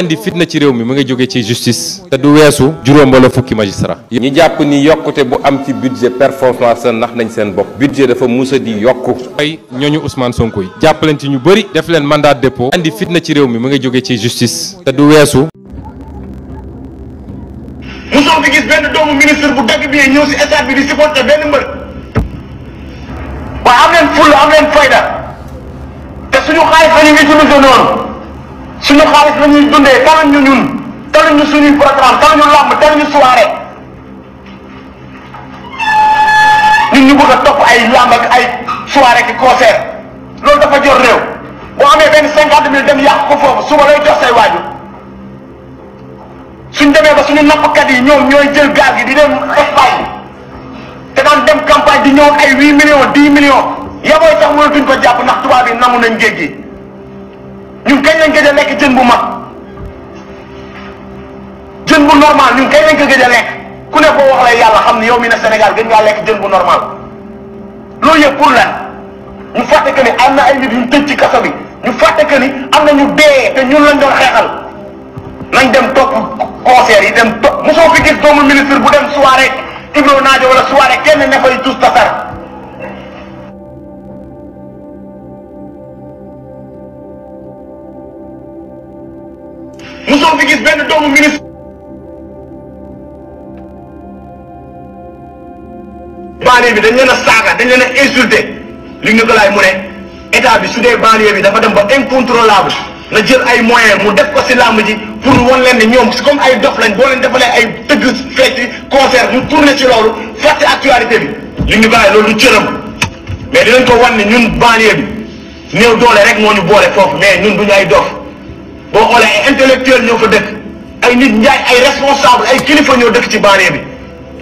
andi fitna ci réew mi mu ngi jóge ci justice te du weesu juróom wala fukki magistrat ñi jàpp ni yokkute bu am ci budget performance ndax nañ seen bopp budget dafa musa di yokku ay ñooñu Ousmane Sonko yi jàpp leen ci ñu bëri def leen mandat de dépôt andi fitna ci réew mi mu ngi jóge ci justice te du weesu musoo fi gis benn doomu ministre bu dagg bi ñëw si stade bi di supporter benn mbër waaye am leen fulla am leen fayda te suñu xaalis la ñuy utiliser noonu suñu xaalis la ñuy dundee taluñ ñu ñun taluñ ñu suñuy programme taluñ ñu làmb taluñ ñu soirée ñun ñu bëgg a topp ay làmb ak ay soirée ki concert loolu dafa jor réew boo amee benn 50 000 dem yàq ko foofu suba lay jox say waajur suñ demee ba suñu nappkat yi ñoom ñooy jël gaal gi di dem Espagne te daan dem campagne di ñëw ay 8 millions 10 millions yabooy sax mënatuñ ko jàpp ndax tubaab yi namu nañ géej gi ñun kañ lañ gëj a lekk jën bu mag jën bu normal ñun kañ lañ ko gëj a lekk ku ne boo wax la yàlla xam ne yow mi ne Sénégal gën ngaa lekk jën bu normal loolu yëpp pour lan ñu fàtte que ni am na ay nit yu tëj ci kaso bi ñu fàtte que ni am na ñu dee te ñun lañ doon xeexal nañ dem topp concert yi dem topp mosoo fi gis doomu ministre bu dem soirée Ibro Naajo wala soirée kenn ne fay tous tasar mosoo fi gis benn doomu ministre banlieue bi dañ leen a saaga dañ leen a insulté li ñu ko laay mu ne état bi su dee banlieue bi dafa dem ba incontrôlable na jël ay moyens mu def ko si làmb ji pour wan leen ne ñoom comme ay dof lañ boo leen defalee ay tëgg fecc concert ñu tourné ci loolu fàtte actualité bi li ñu ko laay loolu du cëram mais dinañ ko wan ne ñun banlieue bi néew doole rek moo ñu boole foofu mais ñun duñu ay dof boo xoolee ay intellectuel ñoo fa dëkk ay nit njaay ay responsable ay kilifa ñoo dëkk ci banlieue bi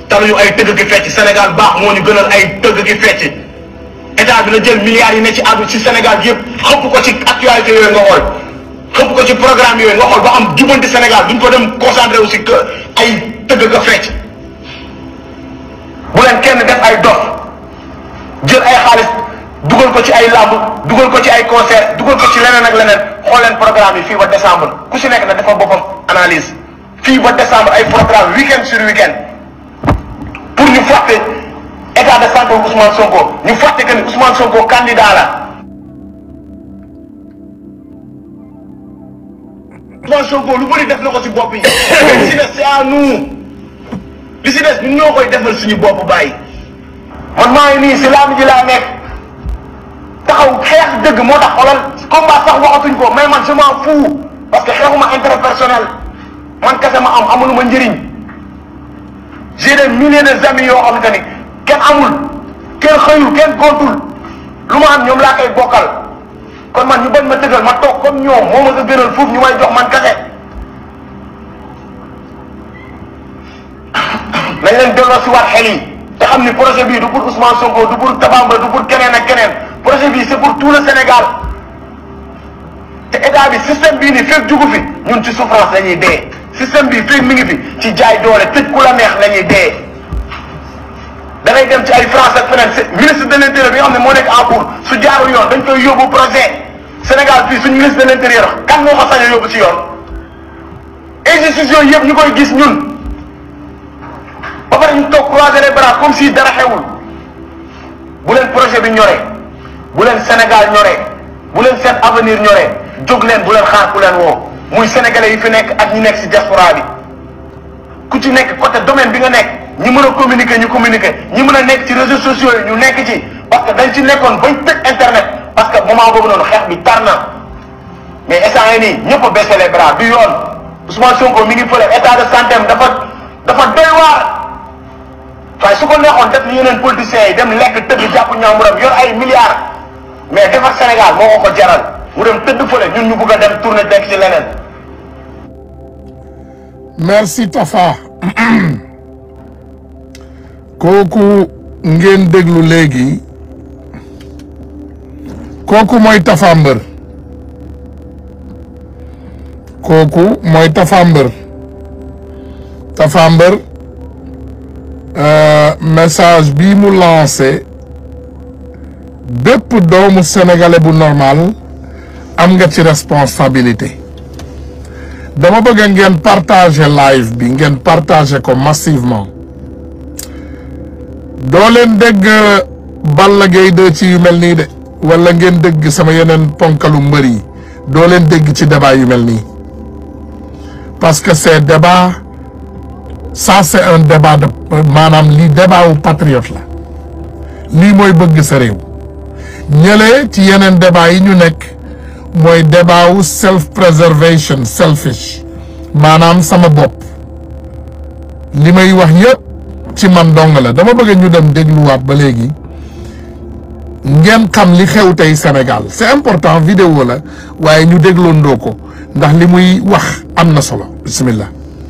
taluñu ay tëgg ki fecc Sénégal baax moo ñu gënal ay tëgg ki fecc état bi na jël milliards yi ne ci àdduna ci Sénégal yëpp xëpp ko ci actualité yooyu nga xool xëpp ko ci programme yooyu nga xool ba am jubanti Sénégal duñ ko dem concentré aussi que ay tëgg ka fecc bu leen kenn def ay dof jël ay xaalis dugal ko ci ay làmb dugal ko ci ay concert dugal ko ci leneen ak leneen xool leen programme yi fii ba décembre ku si nekk na dafa boppam analyse fii ba décembre ay programme week-end sur week-end pour ñu fàtte état de santé Ousmane Sonko ñu fàtte que ni Ousmane Sonko candidat la Ousmane Sonko lu bëri def na ko si bopp yi li si des c'est à nous li si des ñun ñoo koy defal suñu bopp bàyyi man maa ngi nii si làmb ji laa nekk taxaw xeex dëgg moo tax xoolal combat sax waxatuñ ko mais man je m'en fous parce que xeexuma intérêt personnel man kese ma am amulu ma njëriñ j'ai des milliers d'amis yoo xam ni kenn amul kenn xëyul kenn gontul lu ma am ñoom laa koy bokkal kon man ñu bañ ma tëgal ma toog comme ñoom moo ma ko gënal foofu ñu may jox man kese nañ leen delloo si waat xel yi te xam ni projet bii du pour Ousmane Sonko du pour Tabamba du pour keneen ak keneen projet bii c'est pour tout le Sénégal te état bi système bii nii fekk jugu fi ñun ci souffrance la ñuy dee système bii fekk mi ngi fi ci jaay doole tëj ku la neex la ñuy dee da ngay dem ci ay France ak feneen ministre de l'intérieur bi nga xam ne moo nekk en cours su jaarul yoon dañ koy yóbbu projet Sénégal fii suñu ministre de l'intérieur kan moo ko sañ a yóbbu ci yoon injustice yooyu yëpp ñu koy gis ñun ba pare ñu toog croiser les bras comme si dara xewul bu leen projet bi ñoree bu leen Sénégal ñoree bu leen seen avenir ñoree jóg leen bu leen xaar ku leen woo muy sénégalais yi fi nekk ak ñi nekk si diaspora bi ku ci nekk côté domaine bi nga nekk ñi mën a communiquer ñu communiquer ñi mën a nekk ci réseaux sociaux yi ñu nekk ci parce que dañ ci nekkoon bañ tëj internet parce que moment boobu noonu xeex bi tar na mais instant yii nii ñëpp a baissé les bras du yoon Ousmane Sonko mi ngi fële état de santé am dafa doy waar. waaye su ko neexoon def ni yeneen politiciens yi dem lekk tëdd jàpp ñaamuram yor ay milliards mais defar Sénégal moo ko jaral mu dem tëdd fële ñun ñu bëgg a dem tourner dekk ci leneen. merci Tafa kooku ngeen déglu léegi kooku mooy Tafa Mbër kooku mooy Tafa Mbër Tafa Mbër message bii mu lancé bépp doomu sénégalais bu normal am nga ci responsabilité dama bëgg ngeen partager live bi ngeen partager ko massivement doo leen dégg Balla Gaye 2 ci yu mel nii de wala ngeen dégg sama yeneen ponkalu mbër yi doo leen dégg ci débat yu mel nii parce que c'est débat ça c'est un débat de maanaam lii débat wu patriote la lii mooy bëgg sa réew ñële ci yeneen débat yi ñu nekk mooy débat wu self preservation selfish maanaam sama bopp li may wax yëpp ci man dong la dama bëgg ñu dem dégluwaat ba léegi ngeen xam li xew tey Sénégal c'est important vidéo la waaye ñu dégloondoo ko ndax li muy wax am na solo bismillah.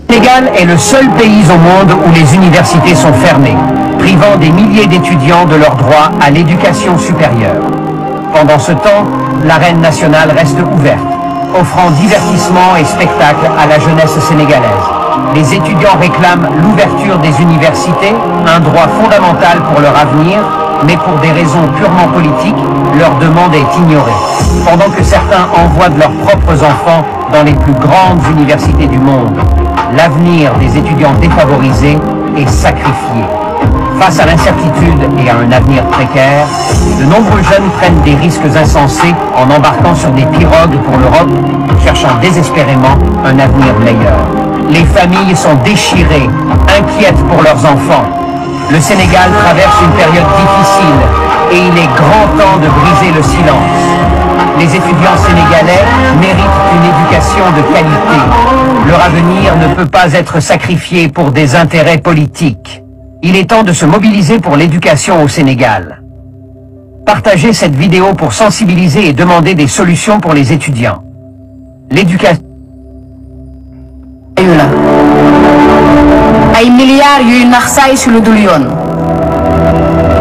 Le Sénégal est le seul pays au monde où les universités sont fermées, privant des milliers d'étudiants de leur droit à l'éducation supérieure. Pendant ce temps, l'arène nationale reste ouverte, offrant divertissement et spectacle à la jeunesse sénégalaise. Les étudiants réclament l'ouverture des universités, un droit fondamental pour leur avenir, mais pour des raisons purement politiques, leur demande est ignorée. Pendant que certains envoient de leurs propres enfants dans les plus grandes universités du monde, l'avenir des étudiants défavorisés est sacrifié. Face à l'incertitude et à un avenir précaire, de nombreux jeunes prennent des risques insensés en embarquant sur des pirogues pour l'Europe, cherchant désespérément un avenir meilleur. Les familles sont déchirées, inquiètes pour leurs enfants. Le Sénégal traverse une période difficile et il est grand temps de briser le silence. Les étudiants sénégalais méritent une éducation de qualité. Leur avenir ne peut pas être sacrifié pour des intérêts politiques. Il est temps de se mobiliser pour l'éducation au Sénégal. Partagez cette vidéo pour sensibiliser et demander des solutions pour les étudiants. L'éducation. ay milliards yuy nax saay si lu dul yoon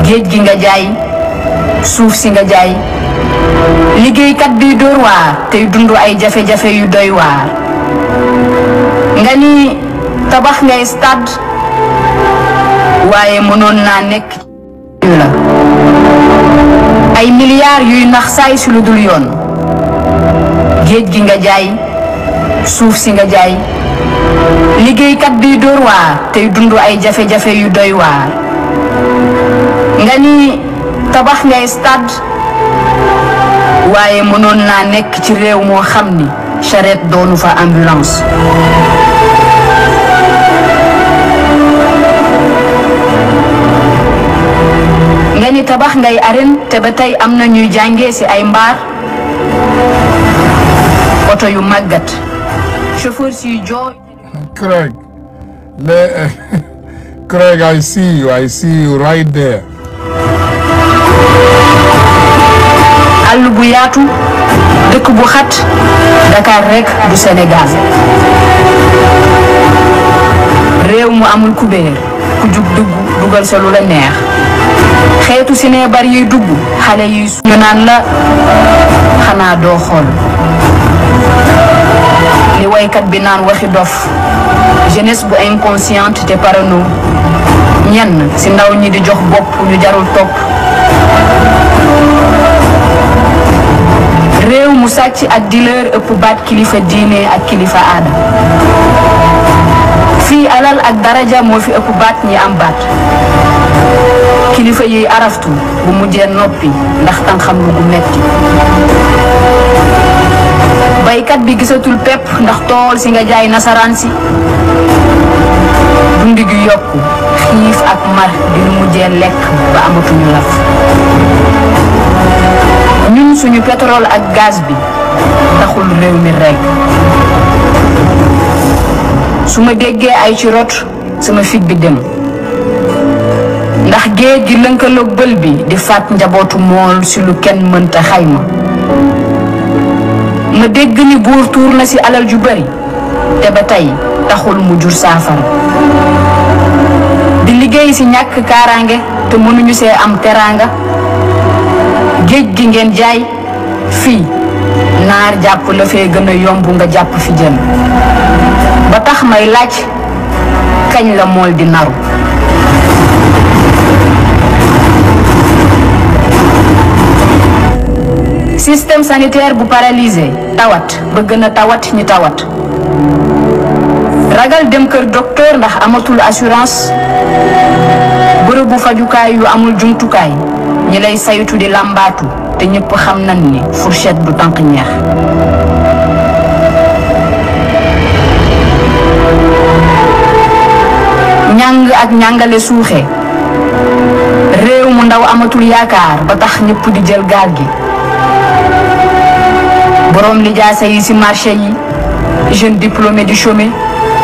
géej gi nga jaay suuf si nga jaay liggéeykat bi dóor waar tey dund ay jafe-jafe yu doy waar nga ni tabax ngay stade waaye mënoon naa nekk la ay milliards yuy nax saay si lu dul yoon géej gi nga jaay suuf si nga jaay liggéeykat bi dóor waar tey dund ay jafe-jafe yu doy waar nga ni tabax ngay stade waaye mënoon naa nekk ci réew moo xam ni charrette doonu fa ambulance nga ni tabax ngay arène te ba tey am na ñuy jàngee ci ay mbaar oto yu màggat chauffeur si jooy Craig, Craig, I see you right there. àll bu yaatu dëkk bu xat Dakar rek du Sénégal réew mu amul kubéer ku jug dugg dugal sa lu la neex xeetu si ne bari yuy dugg xale yi ñu naan la xanaa doo xool li waykat bi naan waxi dof jeunesse bu inconsciente te parano ñenn si ndaw ñi di jox bopp ñu jarul topp réew mu sàcc ak dealer ëpp baat kilifa diine ak kilifa aada fii alal ak daraja moo fi ëpp baat ñi am baat kilifa yi araftu bu mujjee noppi ndax tan xam lu gu metti baykat bi gisatul pepp ndax tool si nga jaay nasaraan si dundi gi yokku xiif ak mar di nu mujjee lekk ba amatuñu laf ñun suñu pétrole ak gaz bi taxul réew mi rekk su ma déggee ay ci rot sama fit bi dem ndax géej gi lënkaloog bël bi di faat njabootu mool si lu kenn mënta xayma ma dégg ni buur tuur na si alal ju bari te ba tey taxul mu jur saafara di liggéey si ñàkk kaaraange te mënuñu see am teraanga géej gi ngeen jaay fii naar jàpp la fee gën a yomb nga jàpp fi jën ba tax may laaj kañ la mool di naru système sanitaire bu paralysé tawat ba gën a tawat ñi tawat ragal dem kër docteur ndax amatul assurance bërëbu fajukaay yu amul jumtukaay ñi lay saytu di làmbaatu te ñëpp xam nañ ni fourchette du tànk ñeex ñàng ak ñàngale suuxe réew mu ndaw amatul yaakaar ba tax ñëpp di jël gaal gi borom lijaasa yi ci marché yi jeune diplômé di chômé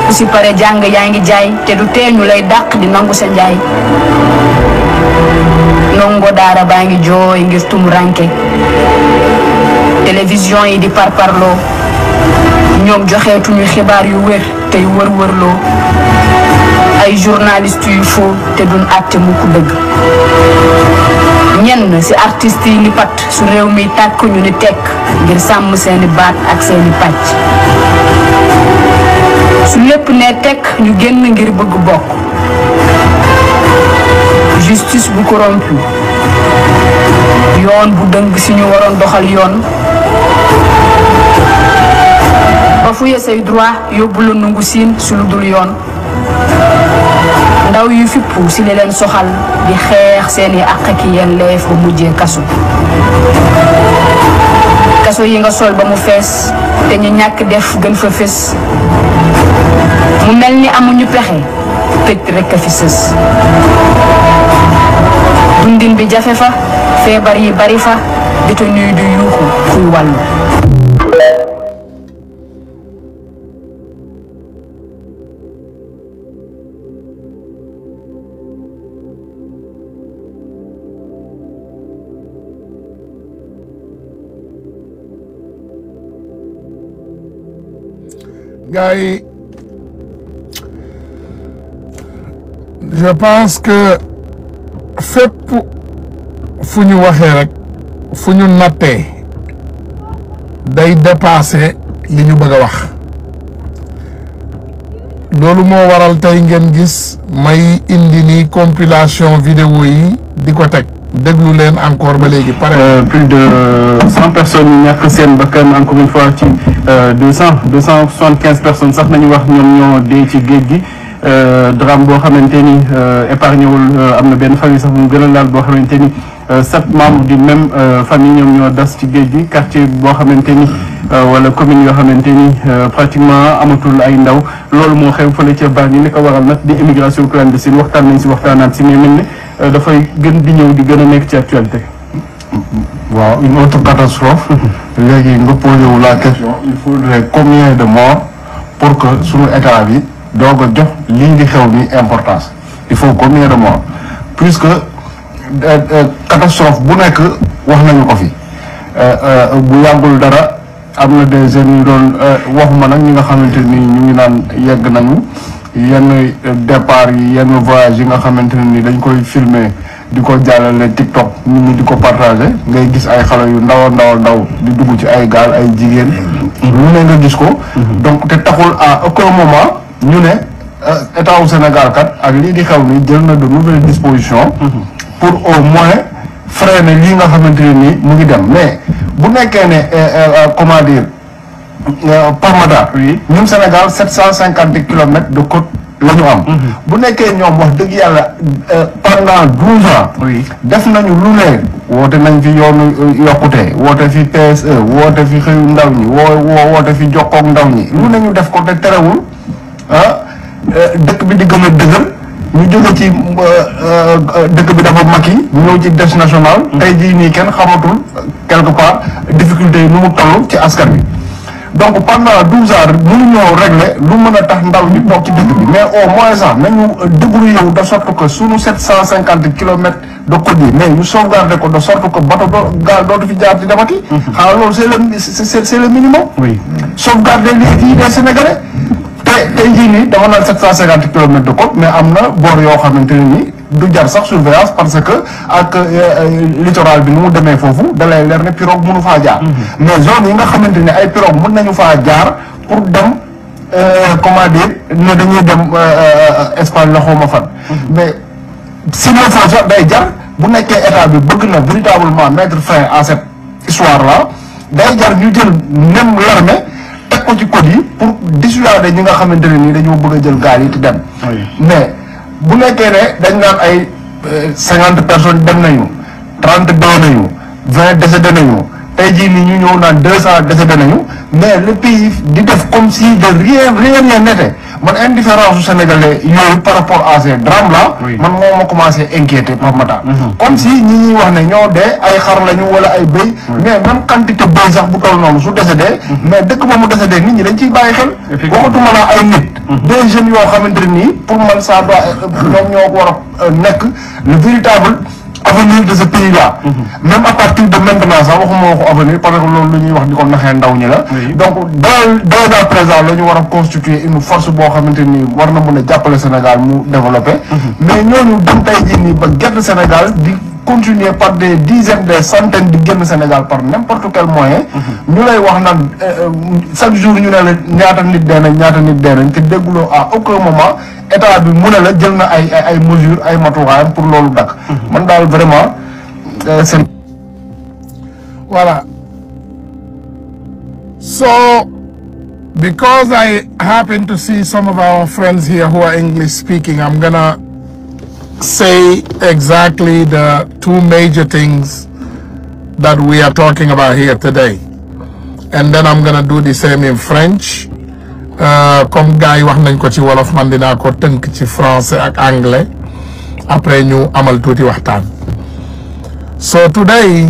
ku ci pare jàng yaa ngi jaay te du tee ñu lay dàq di nangu sa njaay ndongo daara baa ngi jooy ngir tumuranke télévision yi di parparloo ñoom joxeetuñu xibaar yu wér tey wër-wërloo ay journaliste yu faux te duñ àtte mu ku dëgg ñenn ci artistes yi ni pat su réew mi tàkk ñu ni tekk ngir sàmm seeni baat ak seeni pàcc su lépp ne tekk ñu génn ngir bëgg bokk justice bu corrompu yoon bu dëng ci ñu waroon doxal yoon ba fuye say droit yóbbu la nungu siin su lu dul yoon ndaw yu fippu ci li leen soxal di xeex seeni àq ki yelleef ba mujjee kaso kaso yi nga sol ba mu fees te ñu ñàkk def gën fa fés mu mel ni amuñu pexe tëj rekk a fi sës dundin bi jafe fa feebar yi bari fa détenu yi du yuuxu kuy wàllu gars yi je pense que fépp fu ñu waxee rek fu ñu nattee day dépasser li ñu bëgg a wax loolu moo waral tey ngeen gis may indi ni compilation vidéo yi di ko teg déglu leen encore ba léegi pare plus de 100 personnes yi ñàkk seen bakkan encore une fois ci 275 personnes sax nañu wax ñoom ñoo dee ci géej gi drame boo xamante ni épargné wul am na benn famille sax mu gën a laal boo xamante ni 7 membres du même famille ñoom ñoo das ci géej gi quartier boo xamante ni wala commune yoo xamante ni pratiquement amatul ay ndaw loolu moo xew fële ca Bargny li ko waral nag di immigration clandestine waxtaan nañ si waxtaanaat si mais mel ne dafay gën di ñëw di gën a nekk ci actualité. waaw une autre catastrophe léegi nga posé wu la question il faudrait combien de morts pour que suñu état bi doog a jox lii di xew ni importance il faut combien de morts puisque catastrophe bu nekk wax nañu ko fi bu yàggul dara am na des jeunes yu doon waxuma nag ñi nga xamante ni ñu ngi naan yegg nañu yenn départ yi yenn voyage yi nga xamante ne ni dañ koy filmer di ko jàllale TikTok nit ñi di ko partagé ngay gis ay xale yu ndaw ndaw di dugg ci ay gaal ay jigéen lu ne nga gis ko donc te taxul à aucun moment ñu ne état wu Sénégal kat ak lii di xew ni jël na de nouvelles dispositions pour au moins freiner lii nga xamante ne nii mu ngi dem mais bu nekkee ne comment dire Parmada ñun Sénégal 750 kilomètres de côte la ñu am bu nekkee ñoom wax dëgg yàlla pendant 12 ans def nañu lu ne woote nañ fi yoonu yokkute woote fi PSE woote fi xëyu ndaw ñi woote fi jokkoog ndaw ñi lu ne ñu def ko te terewul dëkk bi di gën a dëgër ñu jóge ci dëkk bi dafa mag yi ñëw ci dette nationale tey jii nii kenn xamatul quelque part difficulté yi nu mu toll ci askan bi donc pendant 12 ans mënuñoo régler lu mën a tax ndaw ñi toog ci dëkk bi mais au moins sax nañu débrouiller yow de sorte que sunu 750 kilomètres de côte yi mais ñu sauvegarder ko de sorte que bateau gaal dootu fi jaar ci demati. xanaa loolu c'est le minimum. oui sauvegarder les vies des Sénégalais. tey jii nii dama naan 750 kilomètres de côte mais am na boor yoo xamante ne nii du jar sax surveillance parce que ak littoral bi nu mu demee foofu da lay leer ne pirogue mënu faa jaar. mais zone yi nga xamante ne ay pirogue mën nañu faa jaar pour dem comment dire ne dañuy dem Espagne la xawma fan. mais si le faut sax day jar bu nekkee état bi bëgg na véritablement mettre fin à cette histoire là day jar ñu jël même l'armée ko ci code yi pour dissuader ñi nga xamante ne nii dañoo bëgg a jël gaal yi te dem. mais bu nekkee ne dañ naan ay 50 personnes dem nañu 30 dee nañu 20 décédé nañu tey jii nii ñu ñëw naan 200 décédé nañu mais le pays di def comme si de rien n'était man indifférence su sénégalais yooyu par rapport à ces drames là. man moo ma commencé inquiéter Pape Matar. comme si ñi ñuy wax ne ñoo dee ay xar lañu wala ay bëy. mais même quantité bëy sax bu toll noonu su décédé. mais dëkk ba mu décédé nit ñi dañ ciy bàyyi xel. waxatuma la ay nit. des jeunes yoo xamante nii pour man ça doit ñoom ñoo war a nekk le véritable avenir de ce pays là. même à partir de maintenant sax waxuma waxu avenir parce que loolu lu ñuy wax di ko naxee ndaw ñi la. donc dans présent la ñu war a constituer une force boo xamante ni war na mën a jàppale Sénégal mu développé. mais ñooñu dem tey jii nii ba gerte Sénégal di continuer par des dizaines des centaines di génn Sénégal par n'importe quel moyen. ñu lay wax naan chaque jour ñu ne la ñaata nit dee nañ te dégguloo à aucun moment état bi mu ne la jël na ay mesures ay matuwaayam pour loolu dakk man daal vraiment c'est voilà. So because I happen to see some of our friends here who are English speaking, I'm gonna say exactly the two major things that we are talking about here today, and then I'm gonna do the same in French. Comme gars yi wax nañ ko ci wolof man dinaa ko tënk ci français ak anglais après ñu amal tuuti waxtaan. So today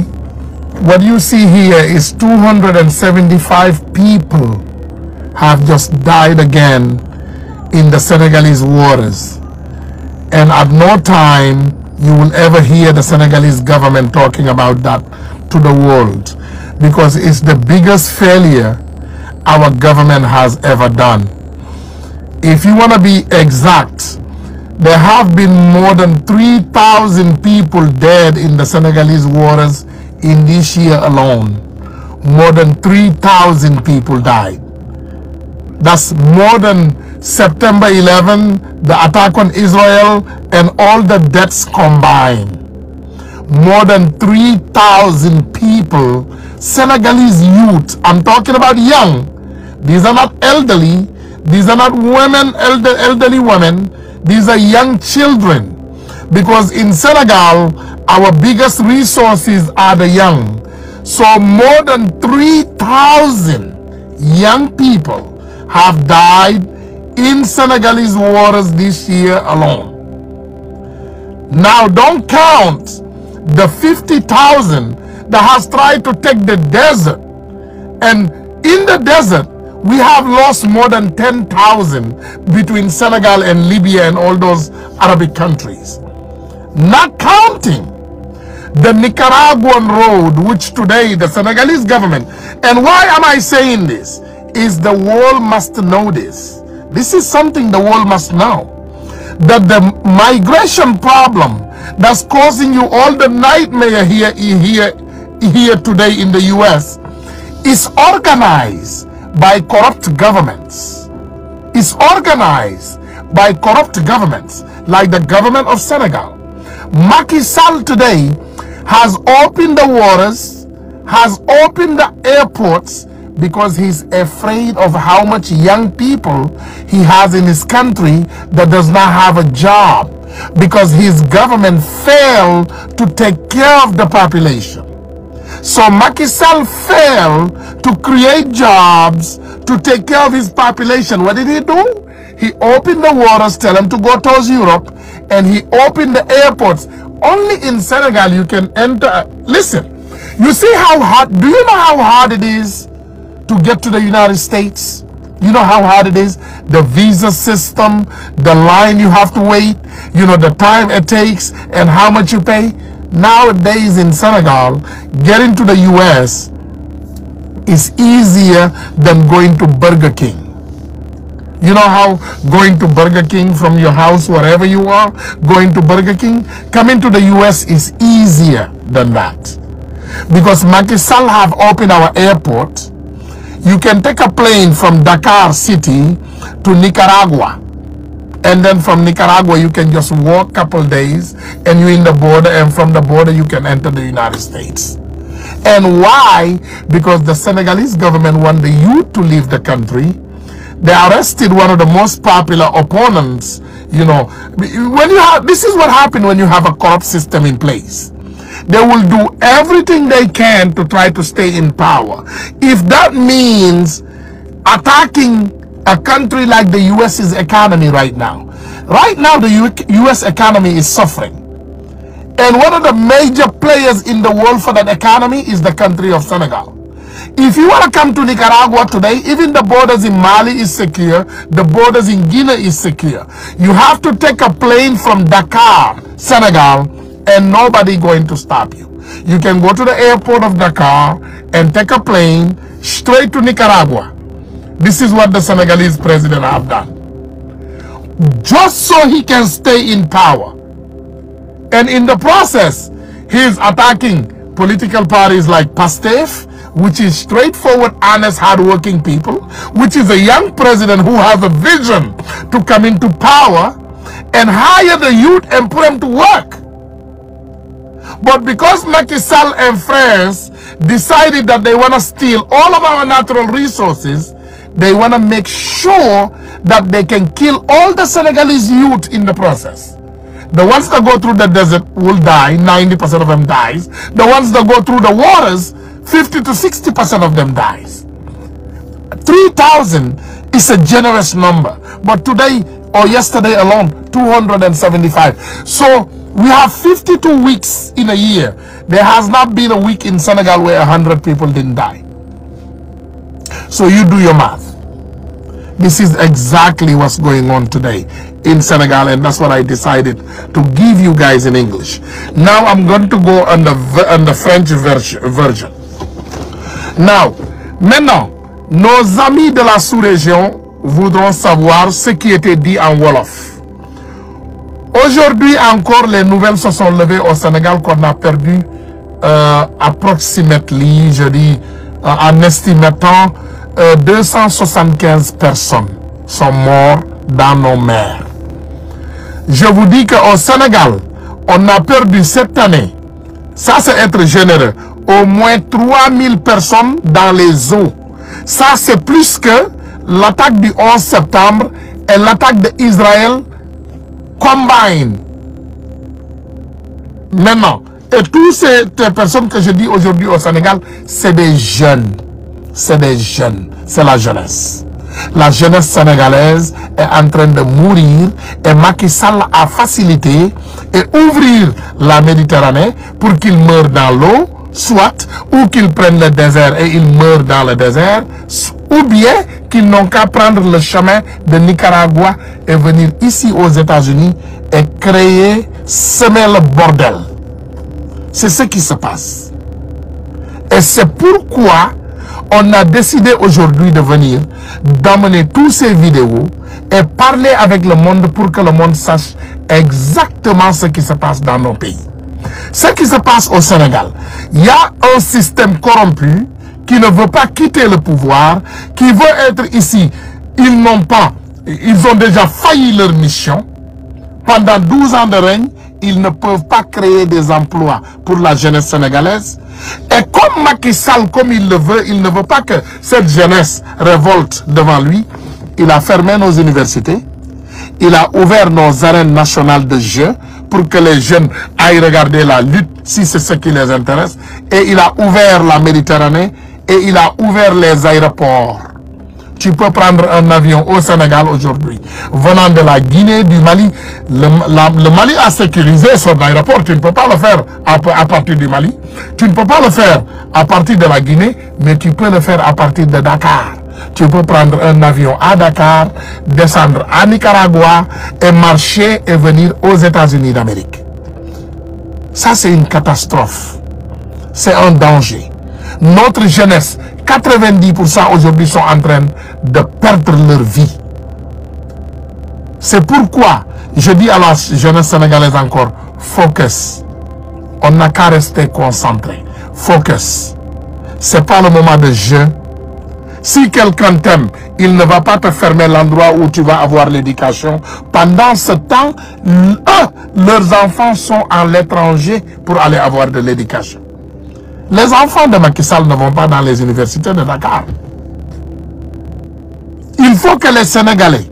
what you see here is 275 people have just died again in the Senegalese waters, and at no time you will ever hear the Senegalese government talking about that to the world, because it's the biggest failure our government has ever done. If you want to be exact, there have been more than 3,000 people dead in the Senegalese waters in this year alone. More than 3,000 people died. That's more than September 11, the attack on Israel, and all the deaths combined. More than 3,000 people, Senegalese youth, I'm talking about young. These are not elderly. These are not women, elderly women. These are young children. Because in Senegal, our biggest resources are the young. So more than 3,000 young people have died in Senegalese waters this year alone. Now don't count the 50,000 that has tried to take the desert. And in the desert, we have lost more than 10,000 between Senegal and Libya and all those Arabic countries. Not counting the Nicaraguan road, which today the Senegalese government, and why am I saying this? Is the world must know this. This is something the world must know. That the migration problem that's causing you all the nightmare here today in the US is organized by corrupt governments. Is organized by corrupt governments, like the government of Senegal. Macky Sall today has opened the waters, has opened the airports, because he's afraid of how much young people he has in his country that does not have a job, because his government failed to take care of the population. So Macky Sall failed to create jobs to take care of his population. What did he do? He opened the waters, tell him to go towards Europe, and he opened the airports. Only in Senegal you can enter. Listen, you see how hard, do you know how hard it is to get to the United States? You know how hard it is? The visa system, the line you have to wait, you know, the time it takes and how much you pay. Nowadays in Senegal, getting to the US is easier than going to Burger King. You know how going to Burger King from your house, wherever you are, going to Burger King, coming to the US is easier than that. Because Macky Sall have opened our airport. You can take a plane from Dakar City to Nicaragua. And then from Nicaragua, you can just walk a couple days and you're in the border, and from the border, you can enter the United States. And why? Because the Senegalese government want the youth to leave the country. They arrested one of the most popular opponents. You know, when you have, this is what happens when you have a corrupt system in place. They will do everything they can to try to stay in power. If that means attacking a country like the US's economy right now. Right now, the US economy is suffering. And one of the major players in the world for that economy is the country of Senegal. If you want to come to Nicaragua today, even the borders in Mali is secure, the borders in Guinea is secure. You have to take a plane from Dakar, Senegal, and nobody going to stop you. You can go to the airport of Dakar and take a plane straight to Nicaragua. This is what the Senegalese president have done. Just so he can stay in power. And in the process, he is attacking political parties like Pastef, which is straightforward, honest, hardworking people, which is a young president who has a vision to come into power and hire the youth and put them to work. But because Macky Sall and friends decided that they want to steal all of our natural resources, they want to make sure that they can kill all the Senegalese youth in the process. The ones that go through the desert will die, 90% of them dies. The ones that go through the waters, 50 to 60% of them dies. 3,000 is a generous number. But today or yesterday alone, 275. So we have 52 weeks in a year. There has not been a week in Senegal where 100 people didn't die. So you do your math. This is exactly what's going on today in Senegal, and that's what I decided to give you guys in English. Now I'm going to go on the French version. Now, maintenant, nos amis de la sous-région voudront savoir ce qui était dit en Wolof. Aujourd'hui encore, les nouvelles se sont levées au Sénégal qu'on a perdu approximately, je dis, en estimant 275 personnes sont mortes dans nos mers. Je vous dis qu'au Sénégal, on a perdu cette année, ça c'est être généreux, au moins 3000 personnes dans les eaux. Ça c'est plus que l'attaque du 11 septembre et l'attaque d'Israël combined. Maintenant, et toutes ces personnes que je dis aujourd'hui au Sénégal, c'est des jeunes. C'est des jeunes, c'est la jeunesse. La jeunesse sénégalaise est en train de mourir et Macky Sall a facilité et ouvrir la Méditerranée pour qu'ils meurent dans l'eau, soit, ou qu'ils prennent le désert et ils meurent dans le désert, ou bien qu'ils n'ont qu'à prendre le chemin de Nicaragua et venir ici aux États-Unis et créer, semer le bordel. C'est ce qui se passe. Et c'est pourquoi on a décidé aujourd'hui de venir, d'amener tous ces vidéos et parler avec le monde pour que le monde sache exactement ce qui se passe dans nos pays. Ce qui se passe au Sénégal, il y a un système corrompu qui ne veut pas quitter le pouvoir, qui veut être ici. Ils ont déjà failli leur mission. Pendant 12 ans de règne, ils ne peuvent pas créer des emplois pour la jeunesse sénégalaise. Et comme Macky Sall, comme il le veut, il ne veut pas que cette jeunesse révolte devant lui. Il a fermé nos universités. Il a ouvert nos arènes nationales de jeu pour que les jeunes aillent regarder la lutte si c'est ce qui les intéresse. Et il a ouvert la Méditerranée et il a ouvert les aéroports. Tu peux prendre un avion au Sénégal aujourd'hui, venant de la Guinée, du Mali. Le Mali a sécurisé son aéroport. Tu ne peux pas le faire à partir du Mali. Tu ne peux pas le faire à partir de la Guinée, mais tu peux le faire à partir de Dakar. Tu peux prendre un avion à Dakar, descendre à Nicaragua et marcher et venir aux États-Unis d'Amérique. Ça, c'est une catastrophe. C'est un danger. Notre jeunesse, 90% aujourd'hui sont en train de perdre leur vie. C'est pourquoi je dis à la jeunesse sénégalaise encore, focus. On n'a qu'à rester concentré. Focus. C'est pas le moment de jeu. Si quelqu'un t'aime, il ne va pas te fermer l'endroit où tu vas avoir l'éducation. Pendant ce temps, leurs enfants sont à l'étranger pour aller avoir de l'éducation. Les enfants de Macky Sall ne vont pas dans les universités de Dakar. Il faut que les Sénégalais,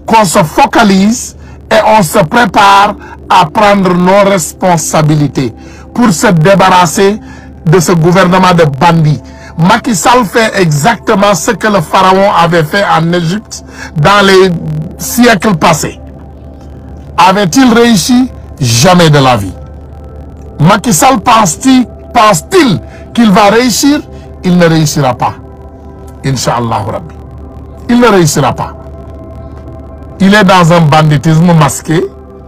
qu'on se focalise et on se prépare à prendre nos responsabilités pour se débarrasser de ce gouvernement de bandits. Macky Sall fait exactement ce que le pharaon avait fait en Égypte dans les siècles passés. Avait-il réussi? Jamais de la vie. Macky Sall pense-t-il qu'il va réussir? Il ne réussira pas. Inch'Allah Rabbi. Il ne réussira pas. Il est dans un banditisme masqué.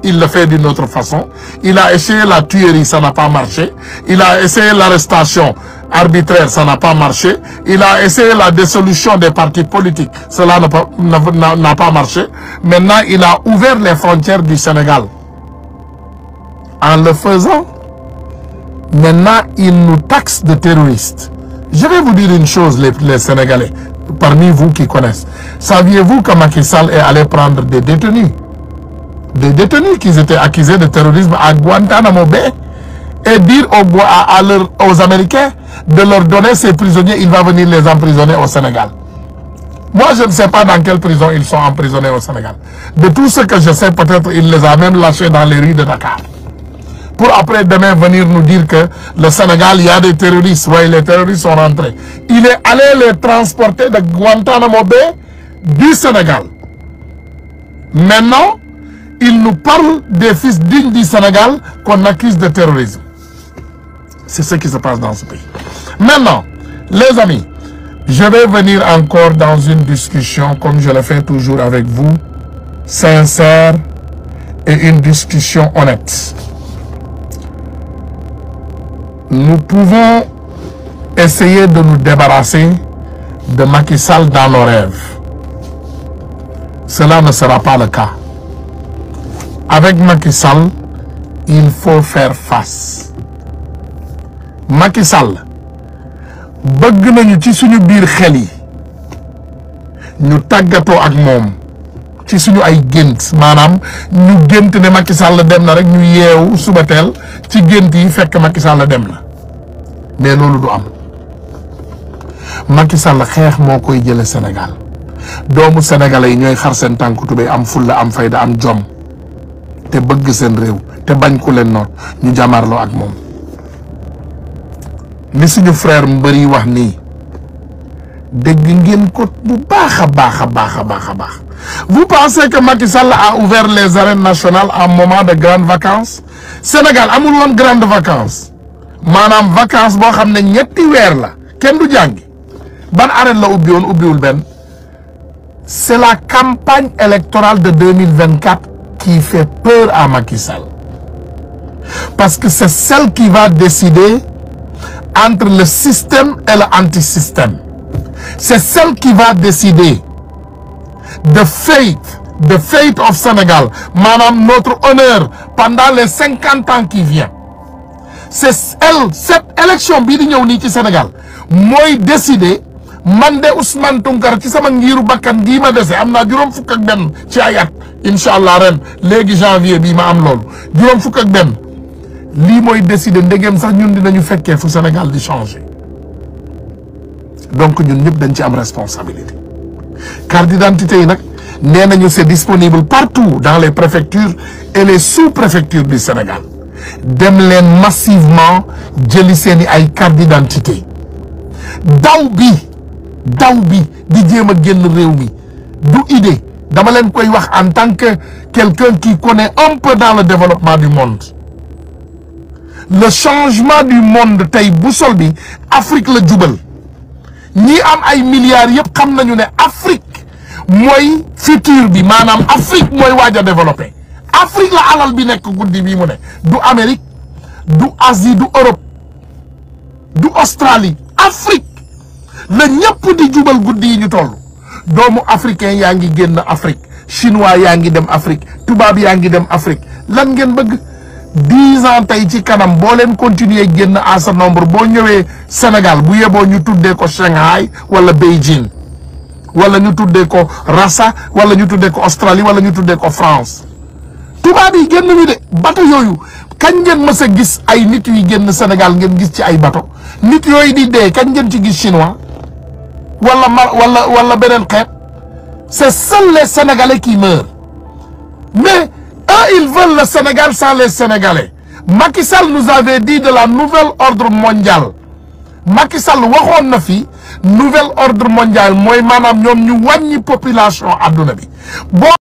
Il le fait d'une autre façon. Il a essayé la tuerie, ça n'a pas marché. Il a essayé l'arrestation arbitraire, ça n'a pas marché. Il a essayé la dissolution des partis politiques, cela n'a pas marché. Maintenant, il a ouvert les frontières du Sénégal. En le faisant, maintenant, il nous taxe de terroristes. Je vais vous dire une chose, les Sénégalais, parmi vous qui connaissent. Saviez-vous que Macky Sall est allé prendre des détenus? Des détenus qui étaient accusés de terrorisme à Guantanamo Bay et dire aux Américains de leur donner ces prisonniers, il va venir les emprisonner au Sénégal. Moi, je ne sais pas dans quelle prison ils sont emprisonnés au Sénégal. De tout ce que je sais, peut-être il les a même lâchés dans les rues de Dakar. Pour après demain venir nous dire que le Sénégal, il y a des terroristes. Oui, les terroristes sont rentrés. Il est allé les transporter de Guantanamo Bay du Sénégal. Maintenant, il nous parle des fils dignes du Sénégal qu'on accuse de terrorisme. C'est ce qui se passe dans ce pays. Maintenant, les amis, je vais venir encore dans une discussion, comme je le fais toujours avec vous, sincère et une discussion honnête. Nous pouvons essayer de nous débarrasser de Macky Sall dans nos rêves. Cela ne sera pas le cas. Avec Macky Sall, il faut faire face. Macky Sall, bëgg nañu ci suñu biir xel yi ñu tàggatoo ak moom ci suñu ay gént maanaam ñu gént ne Macky Sall dem na rek ñu yeewu suba teel ci gént yi fekk Macky Sall dem na mais loolu du am. Macky Sall xeex moo koy jële Sénégal doomu sénégalais yi ñooy xar seen tànku tubéy am fulla am fayda am jom te bëgg seen réew te bañ ku leen noon ñu jàmmarloo ak moom. li suñu frère mbëri wax nii dégg ngeen ko bu baax a baax a baax a baax a baax. Vous pensez que Macky Sall a ouvert les arènes nationales en moment de grandes vacances? Sénégal amul woon grandes vacances maanaam vacances boo xam ne ñetti weer la kenn du jàngi ban arène la ubbi woon ubbiwul benn. C'est la campagne électorale de 2024 qui fait peur à Macky Sall parce que c'est celle qui va décider entre le système et l'anti-système. C'est celle qui va décider the fate of Sénégal, madame, notre honneur pendant les 50 ans qui viennent. C'est elle, cette élection bii di ñëw nii ci Sénégal mooy décider man de Ousmane Tounkara ci sama ngiiru bakkan gii ma dese am naa juróom fukk ak benn ci ay at incha allah ren léegi janvier bii ma am loolu juróom fukk ak benn. lii mooy décider ndegem sax ñun dinañu fekkee fu Sénégal di changer donc ñun ñëpp dañ ci am responsabilité. Carte d'identité yi nag nee nañu c'est disponible partout dans les préfectures et les sous-préfectures du Sénégal dem leen massivement jëli seeni ay carte d'identité. daw bi di jéem a génn réew mi du idée dama leen koy wax en tant que quelqu'un qui connaît un peu dans le développement du monde. Le changement du monde tey bu sol bi Afrique la jubal ñi am ay milliards yëpp xam nañu ne Afrique mooy futur bi maanaam Afrique mooy waaj a développé. Afrique la alal bi nekk guddi bii mu ne du Amérique du Asie du Europe du Australie Afrique la ñëpp di jubal guddi yi ñu toll. doomu africain yaa ngi génn Afrique chinois yaa ngi dem Afrique tubaab yaa ngi dem Afrique lan ngeen bëgg. 10 ans tey ci kanam boo leen continuer génn à ce nombre boo ñëwee Sénégal bu yeboo ñu tuddee ko Shanghai wala Beijing wala ñu tuddee ko Rassa wala ñu tuddee ko Australie wala ñu tuddee ko France. tubaab yi génn ñu de bato yooyu kañ ngeen mës a gis ay nit yu génn Sénégal ngeen gis ci ay bato nit yooyu di dee kañ ngeen ci gis chinois wala beneen xeet. C'est seuls les Sénégalais qui meurent. Mais eux, ils veulent le Sénégal sans les Sénégalais. Macky Sall nous avait dit de la nouvel ordre mondial. Macky Sall waxoon na fi nouvel ordre mondial mooy maanaam ñoom ñu wàññi population adduna bi.